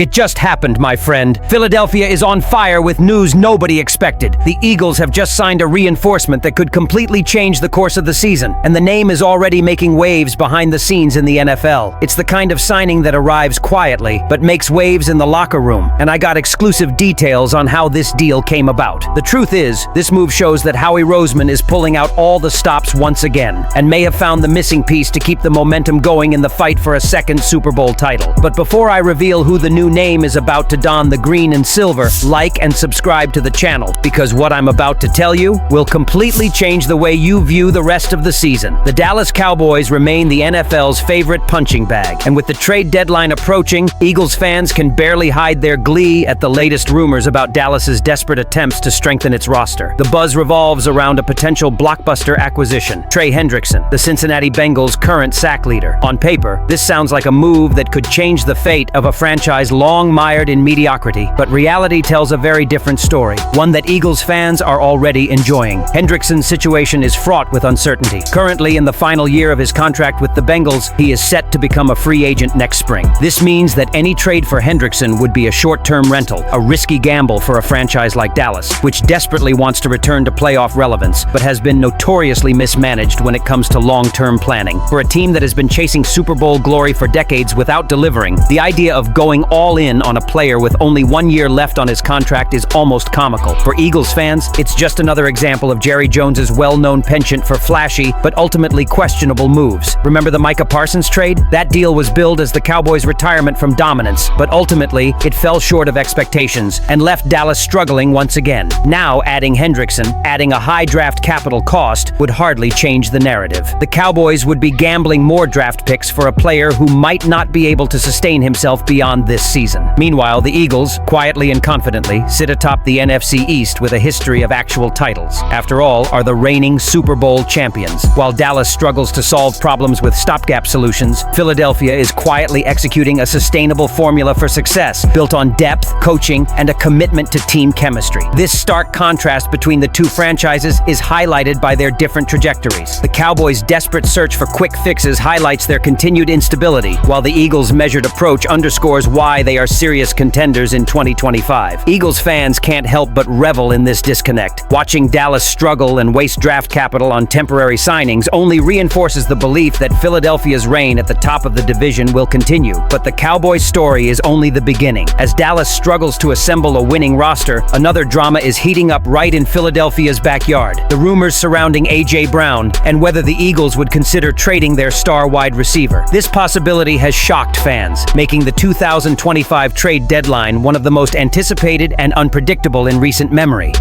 It just happened, my friend. Philadelphia is on fire with news nobody expected. The Eagles have just signed a reinforcement that could completely change the course of the season, and the name is already making waves behind the scenes in the NFL. It's the kind of signing that arrives quietly, but makes waves in the locker room, and I got exclusive details on how this deal came about. The truth is, this move shows that Howie Roseman is pulling out all the stops once again, and may have found the missing piece to keep the momentum going in the fight for a second Super Bowl title. But before I reveal who the new name is about to don the green and silver, like and subscribe to the channel, because what I'm about to tell you will completely change the way you view the rest of the season. The Dallas Cowboys remain the NFL's favorite punching bag, and with the trade deadline approaching, Eagles fans can barely hide their glee at the latest rumors about Dallas's desperate attempts to strengthen its roster. The buzz revolves around a potential blockbuster acquisition, Trey Hendrickson, the Cincinnati Bengals' current sack leader. On paper, this sounds like a move that could change the fate of a franchise long mired in mediocrity, but reality tells a very different story, one that Eagles fans are already enjoying. Hendrickson's situation is fraught with uncertainty. Currently in the final year of his contract with the Bengals, he is set to become a free agent next spring. This means that any trade for Hendrickson would be a short-term rental, a risky gamble for a franchise like Dallas, which desperately wants to return to playoff relevance, but has been notoriously mismanaged when it comes to long-term planning. For a team that has been chasing Super Bowl glory for decades without delivering, the idea of going all in on a player with only 1 year left on his contract is almost comical. For Eagles fans, it's just another example of Jerry Jones's well-known penchant for flashy but ultimately questionable moves. Remember the Micah Parsons trade? That deal was billed as the Cowboys' retirement from dominance, but ultimately it fell short of expectations and left Dallas struggling once again. Now adding Hendrickson, adding a high draft capital cost, would hardly change the narrative. The Cowboys would be gambling more draft picks for a player who might not be able to sustain himself beyond this season. Meanwhile, the Eagles, quietly and confidently, sit atop the NFC East with a history of actual titles. After all, are the reigning Super Bowl champions. While Dallas struggles to solve problems with stopgap solutions, Philadelphia is quietly executing a sustainable formula for success, built on depth, coaching, and a commitment to team chemistry. This stark contrast between the two franchises is highlighted by their different trajectories. The Cowboys' desperate search for quick fixes highlights their continued instability, while the Eagles' measured approach underscores why they are serious contenders in 2025. Eagles fans can't help but revel in this disconnect. Watching Dallas struggle and waste draft capital on temporary signings only reinforces the belief that Philadelphia's reign at the top of the division will continue. But the Cowboys' story is only the beginning. As Dallas struggles to assemble a winning roster, another drama is heating up right in Philadelphia's backyard. The rumors surrounding A.J. Brown and whether the Eagles would consider trading their star wide receiver. This possibility has shocked fans, making the 2025 trade deadline one of the most anticipated and unpredictable in recent memory.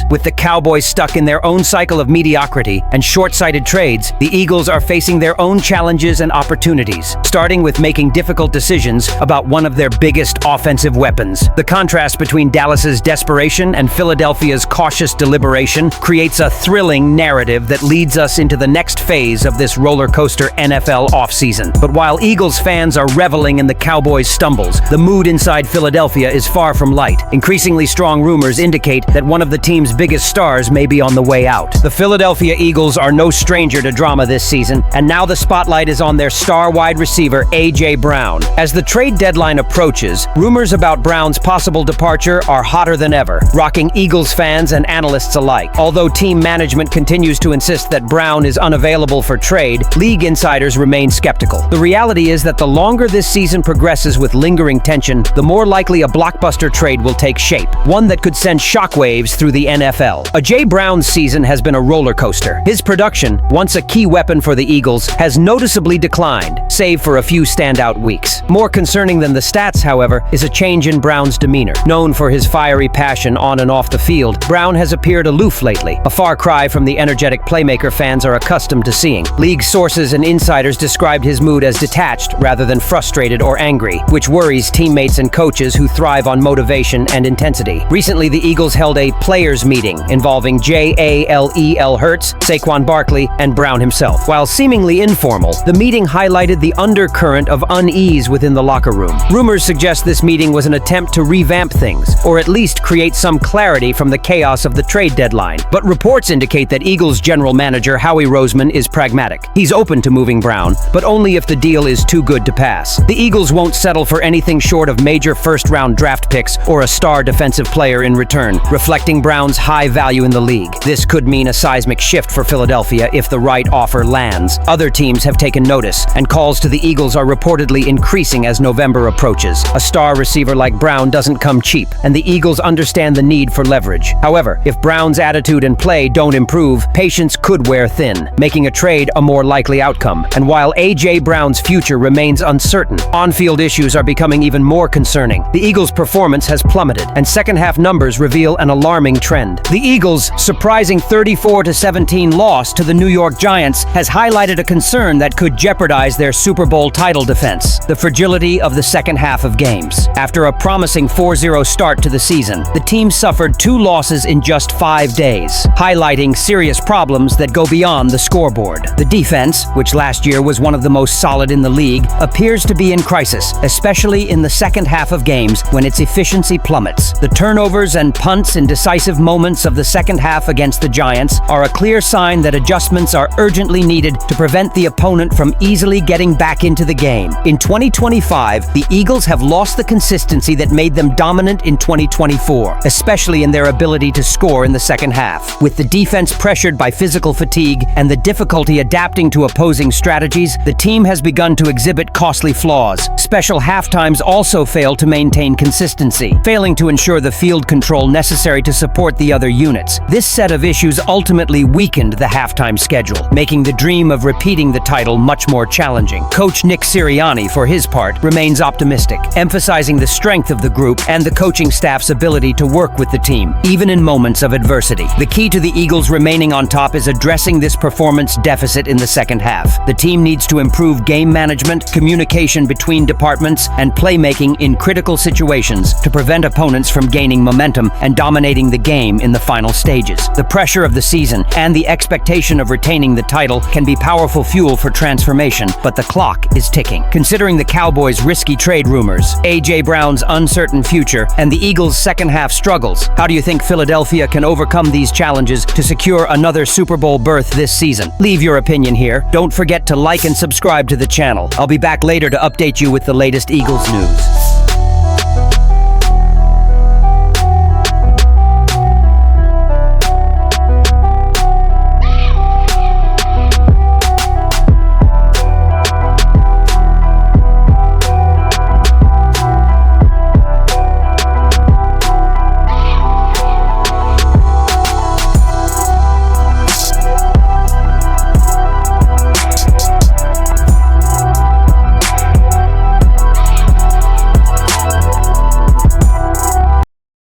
With the Cowboys stuck in their own cycle of mediocrity and short-sighted trades, the Eagles are facing their own challenges and opportunities, starting with making difficult decisions about one of their biggest offensive weapons. The contrast between Dallas's desperation and Philadelphia's cautious deliberation creates a thrilling narrative that leads us into the next phase of this roller coaster NFL offseason. But while Eagles fans are reveling in the Cowboys' stumbles, the mood inside Philadelphia is far from light. Increasingly strong rumors indicate that one of the team's biggest stars may be on the way out. The Philadelphia Eagles are no stranger to drama this season, and now the spotlight is on their star wide receiver, A.J. Brown. As the trade deadline approaches, rumors about Brown's possible departure are hotter than ever, rocking Eagles fans and analysts alike. Although team management continues to insist that Brown is unavailable for trade, league insiders remain skeptical. The reality is that the longer this season progresses with lingering tension, the more likely a blockbuster trade will take shape, one that could send shockwaves through the NFL. A.J. Brown's season has been a roller coaster. His production, once a key weapon for the Eagles, has noticeably declined, save for a few standout weeks. More concerning than the stats, however, is a change in Brown's demeanor. Known for his fiery passion on and off the field, Brown has appeared aloof lately, a far cry from the energetic playmaker fans are accustomed to seeing. League sources and insiders described his mood as detached rather than frustrated or angry, which worries teammates and coaches who thrive on motivation and intensity. Recently, the Eagles held a players' meeting involving Jaleel Hurts, Saquon Barkley, and Brown himself. While seemingly informal, the meeting highlighted the undercurrent of unease within the locker room. Rumors suggest this meeting was an attempt to revamp things, or at least create some clarity from the chaos of the trade deadline. But reports indicate that Eagles general manager Howie Roseman is pragmatic. He's open to moving Brown, but only if the deal is too good to pass. The Eagles won't settle for anything anything short of major first-round draft picks or a star defensive player in return, reflecting Brown's high value in the league. This could mean a seismic shift for Philadelphia if the right offer lands. Other teams have taken notice, and calls to the Eagles are reportedly increasing as November approaches. A star receiver like Brown doesn't come cheap, and the Eagles understand the need for leverage. However, if Brown's attitude and play don't improve, patience could wear thin, making a trade a more likely outcome. And while A.J. Brown's future remains uncertain, on-field issues are becoming even more concerning. The Eagles' performance has plummeted, and second-half numbers reveal an alarming trend. The Eagles' surprising 34-17 loss to the New York Giants has highlighted a concern that could jeopardize their Super Bowl title defense: the fragility of the second half of games. After a promising 4-0 start to the season, the team suffered 2 losses in just 5 days, highlighting serious problems that go beyond the scoreboard. The defense, which last year was one of the most solid in the league, appears to be in crisis, especially in the second half of games when its efficiency plummets. The turnovers and punts in decisive moments of the second half against the Giants are a clear sign that adjustments are urgently needed to prevent the opponent from easily getting back into the game. In 2025, the Eagles have lost the consistency that made them dominant in 2024, especially in their ability to score in the second half. With the defense pressured by physical fatigue and the difficulty adapting to opposing strategies, the team has begun to exhibit costly flaws. Special halftimes also fail to maintain consistency, failing to ensure the field control necessary to support the other units. This set of issues ultimately weakened the halftime schedule, making the dream of repeating the title much more challenging. Coach Nick Sirianni, for his part, remains optimistic, emphasizing the strength of the group and the coaching staff's ability to work with the team, even in moments of adversity. The key to the Eagles remaining on top is addressing this performance deficit in the second half. The team needs to improve game management, communication between departments, and playmaking in critical situations to prevent opponents from gaining momentum and dominating the game in the final stages. The pressure of the season and the expectation of retaining the title can be powerful fuel for transformation, but the clock is ticking. Considering the Cowboys' risky trade rumors, A.J. Brown's uncertain future, and the Eagles' second-half struggles, how do you think Philadelphia can overcome these challenges to secure another Super Bowl berth this season? Leave your opinion here. Don't forget to like and subscribe to the channel. I'll be back later to update you with the latest Eagles news.